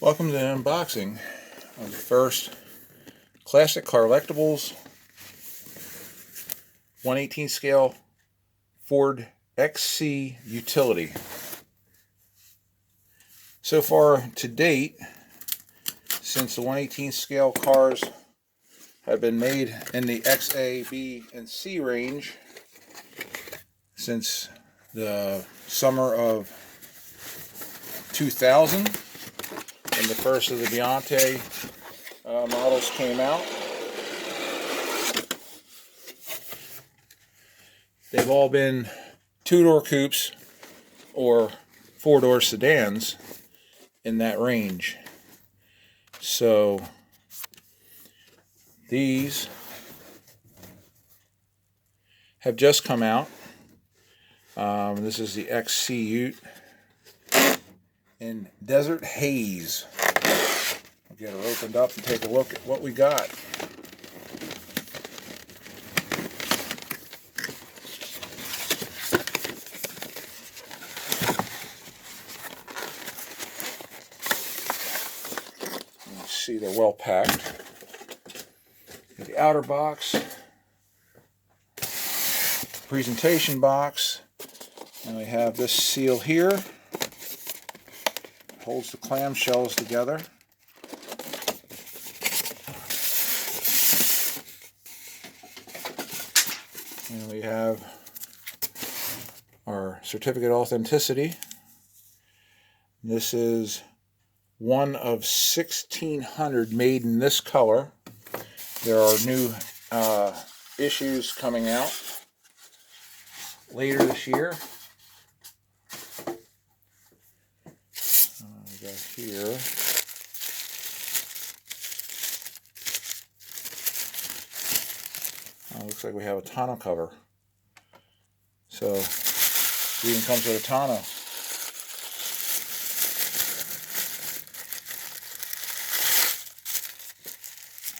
Welcome to the unboxing of the first classic Carlectables 1/18 scale Ford XC utility. So far to date, since the 1/18 scale cars have been made in the XA, B, and C range since the summer of 2000, when the first of the Beyonce models came out. They've all been two-door coupes or four-door sedans in that range. So these have just come out. This is the XC Ute in Desert Haze. I'll get her opened up and take a look at what we got. You see they're well packed. The outer box, presentation box, and we have this seal here. Holds the clamshells together. And we have our certificate of authenticity. This is one of 1,600 made in this color. There are new issues coming out later this year. We got here. Looks like we have a tonneau cover. So it even comes with a tonneau.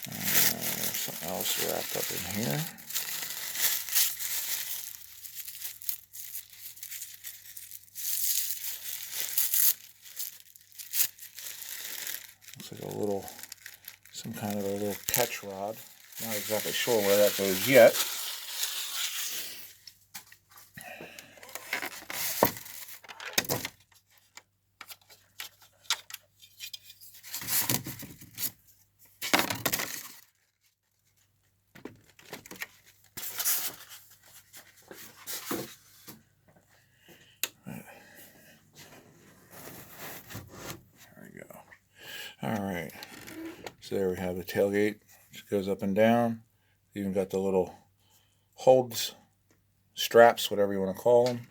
There's something else wrapped up in here. Looks like a little, some kind of a little catch rod. Not exactly sure where that goes yet. There we go. All right. So there we have the tailgate. Which goes up and down. Even got the little holds, straps, whatever you want to call them.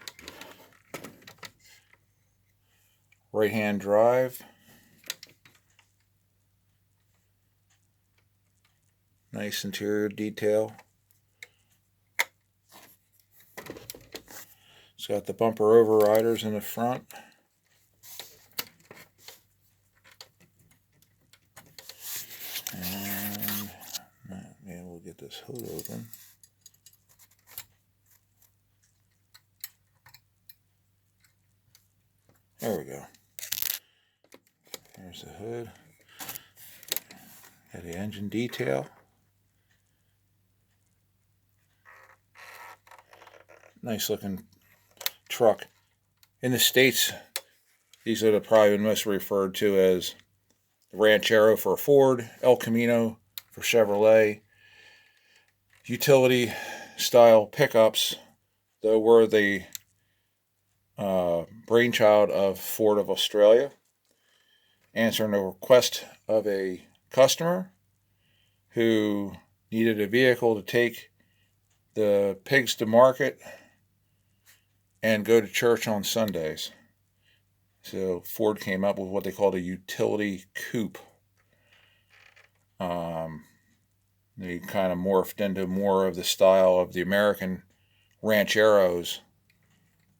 Right hand drive. Nice interior detail. It's got the bumper overriders in the front. And we'll get this hood open. There we go. There's the hood. Got the engine detail. Nice looking truck. In the States, these are probably most referred to as the Ranchero for Ford, El Camino for Chevrolet. Utility style pickups, though, were the brainchild of Ford of Australia, answering a request of a customer who needed a vehicle to take the pigs to market and go to church on Sundays. So Ford came up with what they called a utility coupe. They kind of morphed into more of the style of the American Rancheros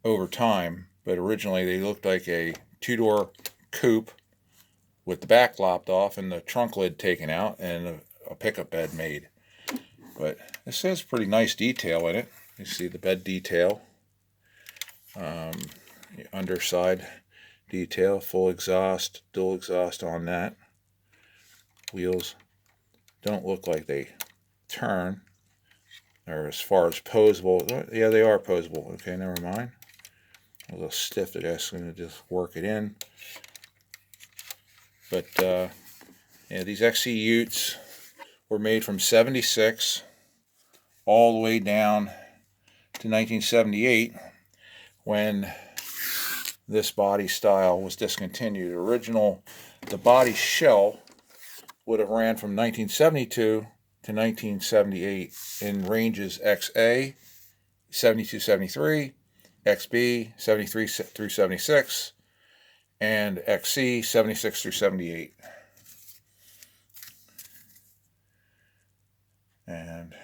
over time, but originally they looked like a two-door coupe with the back lopped off and the trunk lid taken out and a pickup bed made. But this has pretty nice detail in it. You see the bed detail, the underside detail, full exhaust, dual exhaust on that. Wheels don't look like they turn, or as far as posable. Yeah, they are posable. Okay, never mind. A little stiff, I guess. I'm going to just work it in. But yeah, these XC Utes were made from 76 all the way down to 1978, when this body style was discontinued. The body shell would have ran from 1972 to 1978 in ranges XA, 72-73, XB, 73 through 76, and XC, 76 through 78. And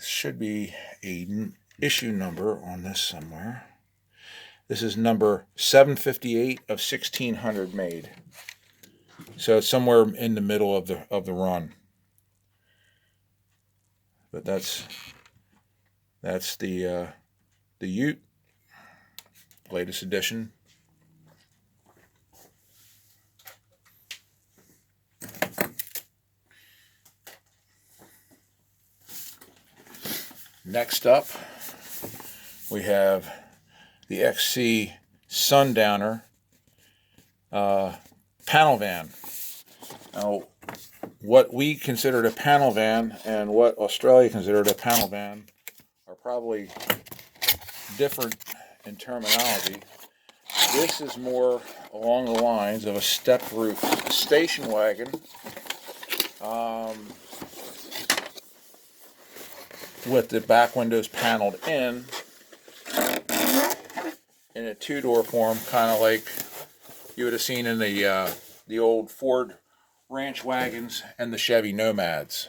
should be an issue number on this somewhere. This is number 758 of 1600 made. So it's somewhere in the middle of the run. But that's the Ute, latest edition. Next up, we have the XC Sundowner panel van. Now, what we considered a panel van and what Australia considered a panel van are probably different in terminology. This is more along the lines of a stepped roof station wagon. With the back windows paneled in a two-door form, kind of like you would have seen in the old Ford ranch wagons and the Chevy Nomads.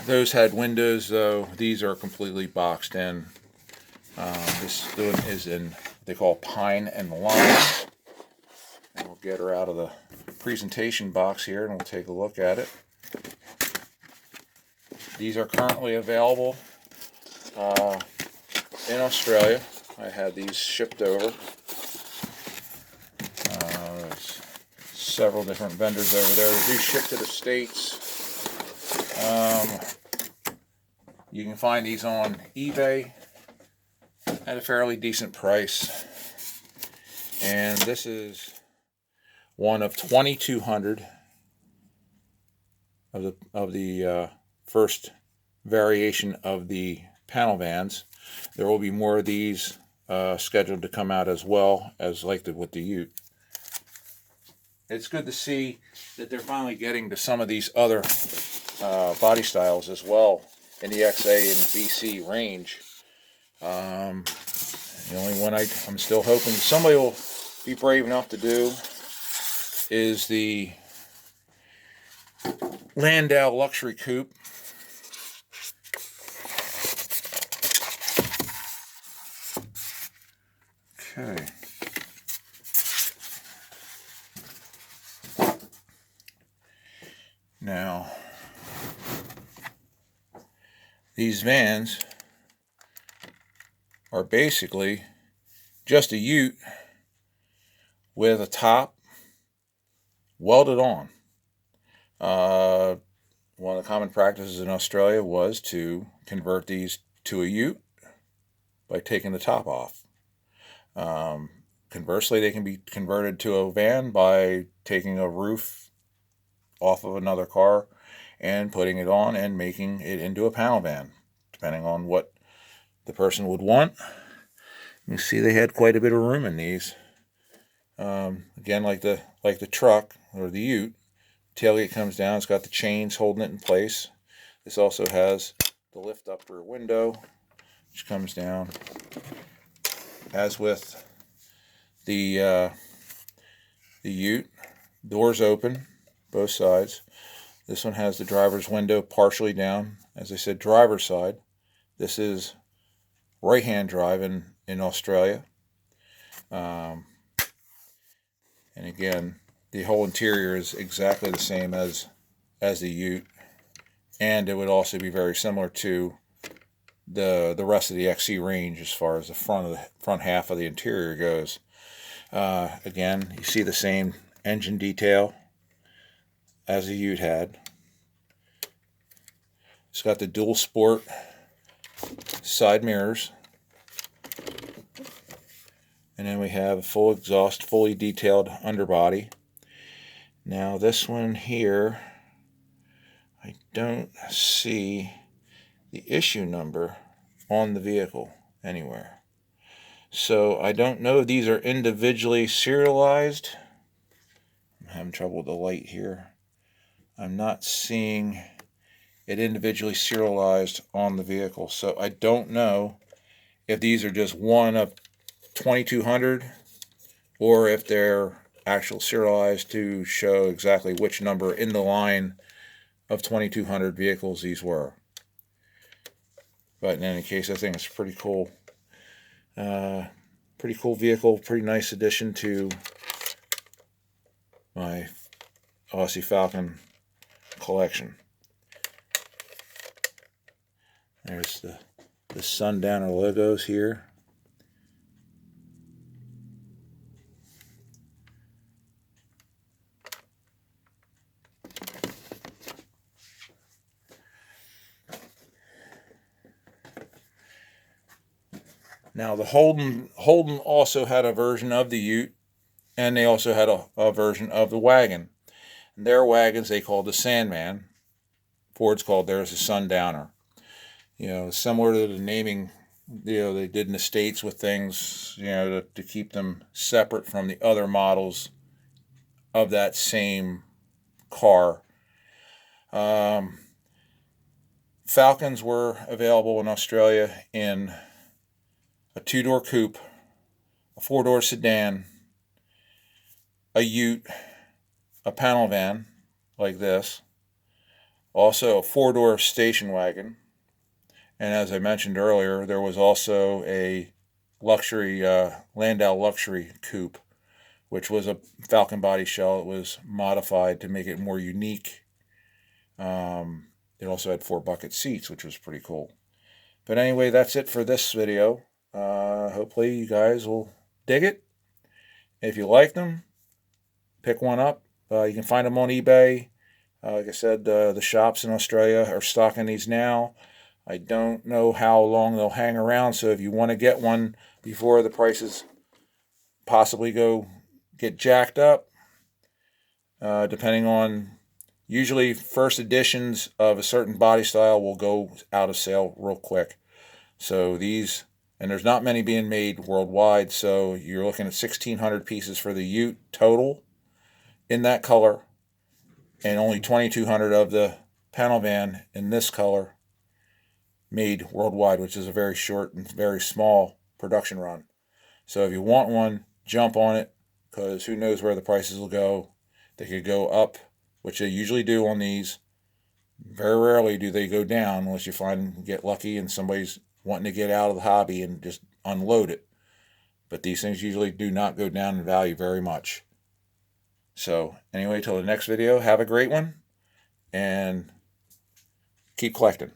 Those had windows, though. These are completely boxed in. This one is in what they call pine and lime. And we'll get her out of the presentation box here and we'll take a look at it. These are currently available in Australia. I had these shipped over. There's several different vendors over there that do ship to the States. You can find these on eBay at a fairly decent price. And this is one of 2,200 of the first variation of the panel vans. There will be more of these scheduled to come out as well, as like with the Ute. It's good to see that they're finally getting to some of these other body styles as well in the XA and BC range. The only one I'm still hoping somebody will be brave enough to do is the Landau Luxury Coupe. Okay. Now, these vans are basically just a Ute with a top welded on. One of the common practices in Australia was to convert these to a Ute by taking the top off. Conversely, they can be converted to a van by taking a roof off of another car and putting it on and making it into a panel van, depending on what the person would want. You see they had quite a bit of room in these. Again, like the truck or the Ute, tailgate comes down, it's got the chains holding it in place. This also has the lift up rear window, which comes down. As with the Ute, doors open, both sides. This one has the driver's window partially down. As I said, driver's side. This is right-hand drive in Australia. And again, the whole interior is exactly the same as the Ute. And it would also be very similar to the rest of the XC range as far as the front half of the interior goes. Again, you see the same engine detail as the Ute had. It's got the dual sport side mirrors. And then we have a full exhaust, fully detailed underbody. Now this one here, I don't see the issue number on the vehicle anywhere. So I don't know if these are individually serialized. I'm having trouble with the light here. I'm not seeing it individually serialized on the vehicle. So I don't know if these are just one of 2200 or if they're actual serialized to show exactly which number in the line of 2200 vehicles these were. But in any case, I think it's pretty cool. Pretty cool vehicle, pretty nice addition to my Aussie Falcon collection. There's the Sundowner logos here. Now the Holden also had a version of the Ute, and they also had a version of the wagon. And their wagons they called the Sandman. Ford's called theirs the Sundowner. You know, similar to the naming, you know, they did in the States with things, you know, to keep them separate from the other models of that same car. Falcons were available in Australia in a 2-door coupe, a 4-door sedan, a Ute, a panel van like this, also a 4-door station wagon, and as I mentioned earlier, there was also a luxury Landau luxury coupe, which was a Falcon body shell. It was modified to make it more unique. It also had 4 bucket seats, which was pretty cool. But anyway, that's it for this video. Hopefully you guys will dig it. If you like them, pick one up. You can find them on eBay. Like I said, the shops in Australia are stocking these now. I don't know how long they'll hang around, so if you want to get one before the prices possibly get jacked up, depending on, usually first editions of a certain body style will go out of sale real quick. So these, and there's not many being made worldwide, so you're looking at 1,600 pieces for the Ute total in that color, and only 2,200 of the panel van in this color made worldwide, which is a very short and very small production run. So if you want one, jump on it, because who knows where the prices will go. They could go up, which they usually do on these. Very rarely do they go down unless you get lucky and somebody's wanting to get out of the hobby and just unload it. But these things usually do not go down in value very much. So anyway, till the next video, have a great one and keep collecting.